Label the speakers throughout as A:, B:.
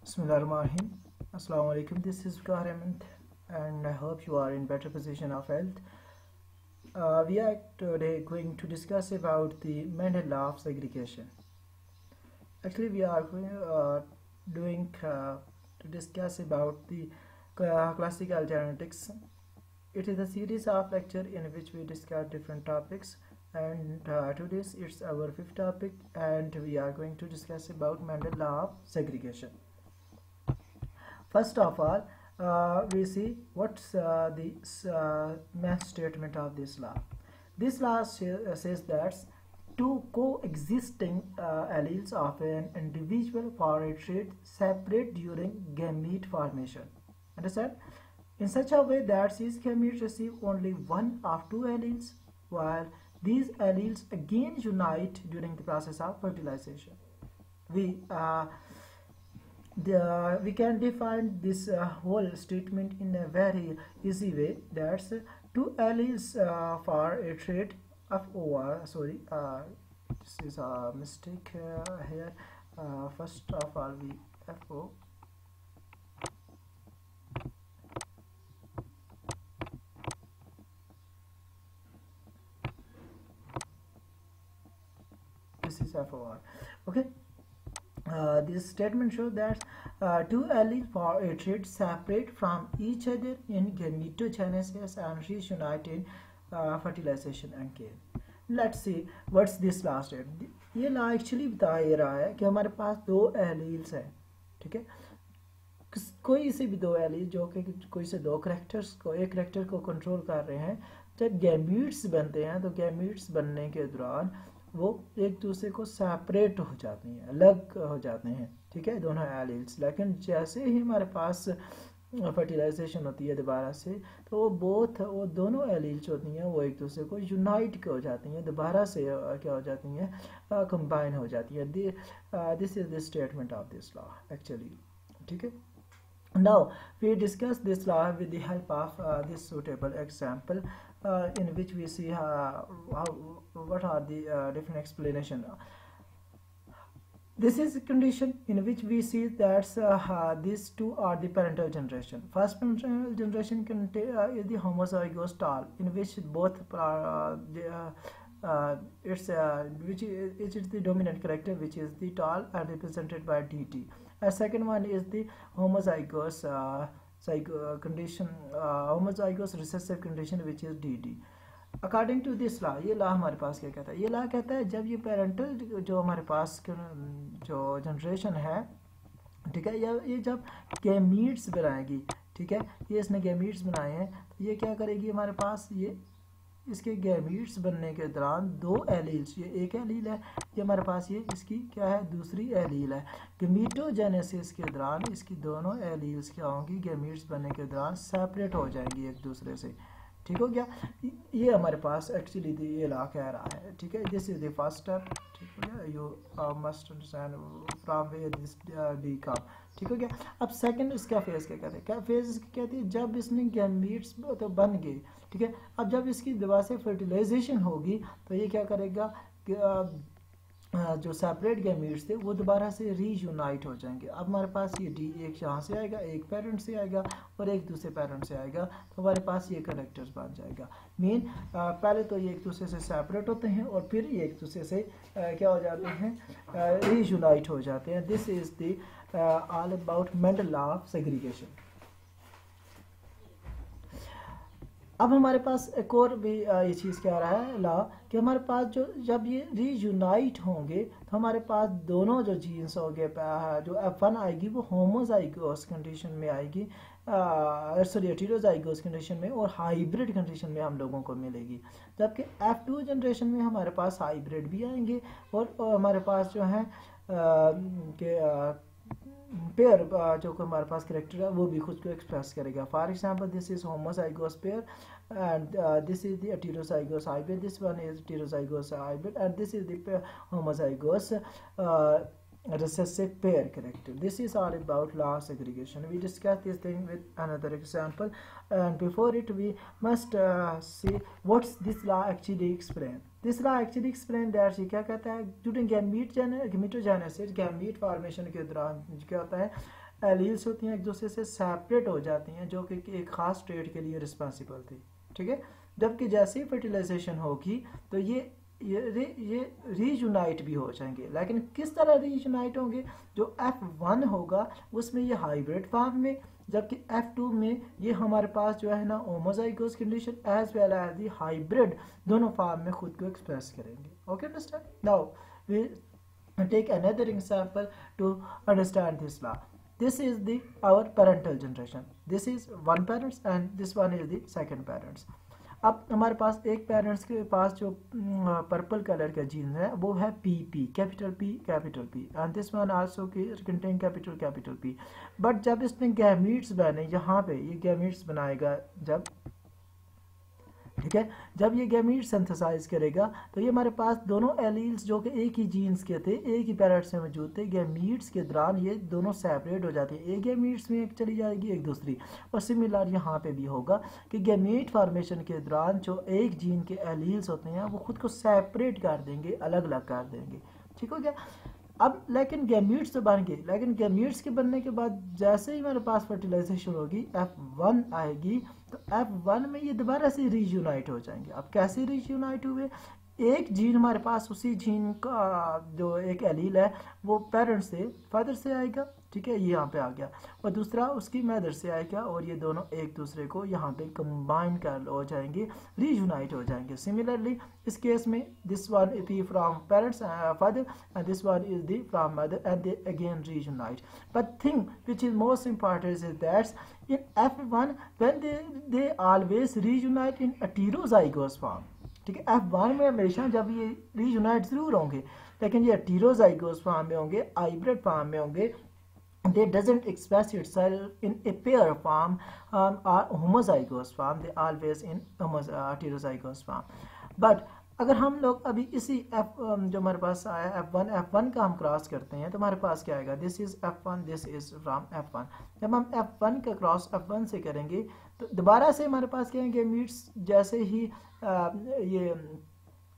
A: Bismillahirrahmanirrahim. Assalamu alaikum. This is Kahraman and I hope you are in better position of health. We are today going to discuss about the Mendel law of segregation. Actually, we are doing to discuss about the classical genetics. It is a series of lecture in which we discuss different topics, and today it's our fifth topic, and we are going to discuss about Mendel law of segregation. First of all, we see what's the main statement of this law. This law says that two coexisting alleles of an individual for a trait separate during gamete formation. Understand? In such a way that these gametes receive only one of two alleles, while these alleles again unite during the process of fertilization. We can define this whole statement in a very easy way. That's two alleles for a trait of OR. Sorry, this is a mistake here. First of all, we FO. This is FOR. Okay. This statement shows that two alleles for a trait separate from each other in gametogenesis and reunite in fertilization and care. Let's see what's this last statement. ये ला actually बता ये रहा है कि हमारे पास दो alleles हैं, ठीक है. कोई से भी दो एलील जो कि कोई से दो करैक्टर्स को एक करैक्टर को कंट्रोल कर रहे हैं. जब गैमीट्स बनते हैं तो गैमीट्स बनने के दौरान वो एक दूसरे को सेपरेट हो जाते हैं, अलग हो जाते हैं, ठीक है, दोनों एलील्स. लेकिन जैसे ही हमारे पास फर्टिलाइजेशन होती है दोबारा से, तो वो दोनों एलील्स होती हैं वो एक दूसरे को यूनाइट हो जाती हैं, दोबारा से क्या हो जाती हैं, कंबाइन हो जाती है. This is the statement of this law actually, ठीक है. Now we discuss this law with the help of this suitable example in which we see what are the different explanation. This is a condition in which we see that these two are the parental generation. First parental generation is the homozygous tall, in which both which is the dominant character, which is the tall and represented by DT. A second one is the homozygous condition, homozygous recessive condition, which is DD. According to this law, ये law हमारे पास क्या कहता है? ये law कहता है जब ये पेरेंटल जो हमारे पास जो जनरेशन है, ठीक है, ये जब गैमीट्स बनाएगी, ठीक है, ये इसने गैमीट्स बनाए हैं, तो ये क्या करेगी हमारे पास, ये इसके गैमीट्स बनने के दौरान दो एलील्स, ये एक एलील है, ये हमारे पास ये इसकी क्या है, दूसरी एलील है. गैमीटोजेनेसिस के दौरान इसकी दोनों एलील्स क्या होंगी, गैमीट्स बनने के दौरान सेपरेट हो जाएंगी एक दूसरे से. ठीक हो गया. ये हमारे पास एक्चुअली ये लॉ कह रहा है, ठीक है. This is the first step, ठीक हो गया. You must understand from where this the come, ठीक हो गया. अब सेकंड इसका फेज क्या कहते हैं, क्या फेज इसकी कहती है, जब इसने गैमीट्स तो बन गए, ठीक है. अब जब इसकी दोबारा से फर्टिलाइजेशन होगी तो ये क्या करेगा कि जो सेपरेट गैमीट्स थे वो दोबारा से रीयूनाइट हो जाएंगे. अब हमारे पास ये डी एक यहाँ से आएगा, एक पेरेंट से आएगा और एक दूसरे पेरेंट से आएगा, तो हमारे पास ये कनेक्टर्स बन जाएगा. मेन पहले तो ये एक दूसरे से सेपरेट होते हैं और फिर ये एक दूसरे से क्या हो जाते हैं, रीयूनाइट हो जाते हैं. This is the all about Mendel law of segregation. अब हमारे पास एक और भी ये चीज़ क्या रहा है लॉ, कि हमारे पास जो जब ये रीयूनाइट होंगे तो हमारे पास दोनों जो जीन्स होंगे, जो F1 आएगी वो होमोजाइगोस कंडीशन में आएगी, सॉरी हेटेरोजाइगोस कंडीशन में, और हाइब्रिड कंडीशन में हम लोगों को मिलेगी. जबकि F2 जनरेशन में हमारे पास हाइब्रिड भी आएंगे और हमारे पास जो है कि पेयर जो कि हमारे पास करेक्टर है वो भी खुद को एक्सप्रेस करेगा. For example this is homozygous pair and this is the heterozygous hybrid, this one is heterozygous hybrid and this is the homozygous recessive pair character. This is all about law of segregation. We discuss this thing with another example, and before it we must see what's this law actually explain. This law actually explain that क्या कहता है, during gametogenesis, gamete formation के दौरान क्या होता है, alleles होती हैं एक दूसरे से सेपरेट हो जाती हैं, जो कि एक ख़ास ट्रेट के लिए रिस्पॉन्सिबल थी, ठीक है। जबकि जैसे ही फर्टिलाइजेशन होगी तो ये रीयूनाइट भी हो जाएंगे, लेकिन किस तरह रीयूनाइट होंगे? जो F1 होगा उसमें ये हाइब्रिड फॉर्म में, जबकि F2 में ये हमारे पास जो है ना homozygous condition as well as the hybrid दोनों फॉर्म में खुद को एक्सप्रेस करेंगे। Okay, understand? Now we take another example to understand this law. This is the our parental generation. This is one parents and this one is the second parents. अब हमारे पास एक parents के पास जो पर्पल कलर का gene है वो है PP, capital P and this one also contain capital P। But जब इसने गैमीट्स बने, यहाँ पे ये गैमीट्स बनाएगा जब, ठीक है, जब ये गैमीट सिंथेसाइज करेगा तो ये हमारे पास दोनों एलील्स जो कि एक ही जीन्स के थे, एक ही पेरेंट्स में मौजूद थे, गैमीट्स के दौरान ये दोनों सेपरेट हो जाते हैं, एक गैमीट्स में एक चली जाएगी एक दूसरी। और सिमिलर यहाँ पे भी होगा कि गैमीट फॉर्मेशन के दौरान जो एक जीन के एलील्स होते हैं वो खुद को सेपरेट कर देंगे, अलग अलग कर देंगे, ठीक हो गया। अब लेकिन गैमीट्स तो बन गए, लेकिन गैमीट्स के बनने के बाद जैसे ही हमारे पास फर्टिलाइजेशन होगी, F1 आएगी, तो F1 में ये दोबारा से रीयूनाइट हो जाएंगे। अब कैसे रीयूनाइट हुए? एक जीन हमारे पास, उसी जीन का जो एक एलील है वो पेरेंट से, फादर से आएगा, ठीक है, ये यहाँ पे आ गया, और दूसरा उसकी मदर से आएगा, और ये दोनों एक दूसरे को यहाँ पे कंबाइन कर हो जाएंगे, रीयूनाइट हो जाएंगे। सिमिलरली इस केस में this one is the from parents father and this one is the from mother and they again reunite. But thing which is most important is that's in F1 when they always reunite in heterozygous form, ठीक है। F1 में हमेशा जब ये reunite जरूर होंगे, लेकिन ये heterozygous फॉर्म में होंगे, हाइब्रिड फॉर्म में होंगे, they doesn't express itself in a pair form or homozygous form, they always in heterozygous form। but अगर हम लोग अभी इसी जो हमारे पास आया F1 का हम क्रॉस करते हैं तो हमारे पास क्या आएगा? This is F1, this is from F1। जब हम F1 का क्रॉस F1 से करेंगे तो दोबारा से हमारे पास क्या है? गैमीट्स जैसे ही ये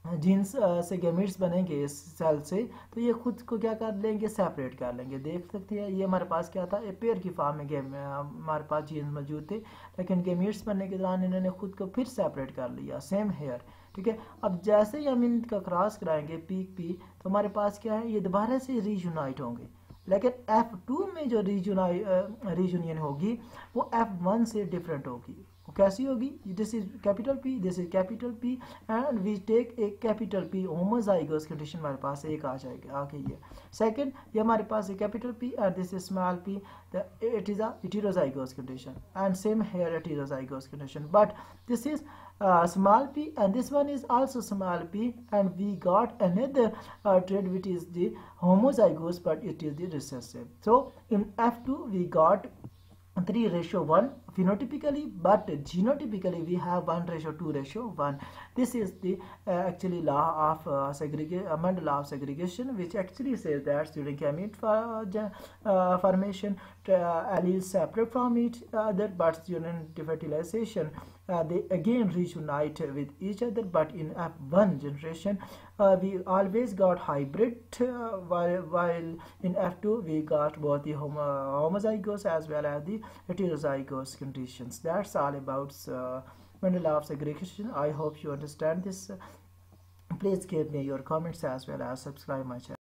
A: जीन्स से गैमीट्स बनेंगे इस सेल से, तो ये खुद को क्या कर लेंगे? सेपरेट कर लेंगे। देख सकते हैं ये हमारे पास क्या था? एक पेयर की फॉर्म में हमारे पास जीन्स मौजूद थे, लेकिन गैमीट्स बनने के दौरान इन्होंने खुद को फिर सेपरेट कर लिया। सेम हेयर, ठीक है। अब जैसे ही हम इनका क्रॉस कराएंगे P तो हमारे पास क्या है? ये दोबारा से रीयूनाइट होंगे, लेकिन F2 में जो रीयूनियन होगी वो F1 से डिफरेंट होगी। वो कैसी होगी? This is capital P, this is capital P and we take एक कैपिटल P, होमोजाइगोस कंडीशन हमारे पास एक आ जाएगी, आ गई है। सेकंड, ये हमारे पास एक capital P and this is small p, it is a heterozygous condition and same here heterozygous condition, but this is small p and this one is also small p, and we got another trait which is the homozygous but it is the recessive. So in F2 we got 3:1 phenotypically, but genotypically we have 1:2:1. This is the actually law of Mendel law of segregation, which actually says that during gamete formation alleles separate from each other, but during fertilization they again reunite with each other. But in F1 generation we always got hybrid, while in F2 we got both the homozygous as well as the heterozygous conditions. That's all about Mendel law of segregation. I hope you understand this. Please give me your comments as well as subscribe my channel.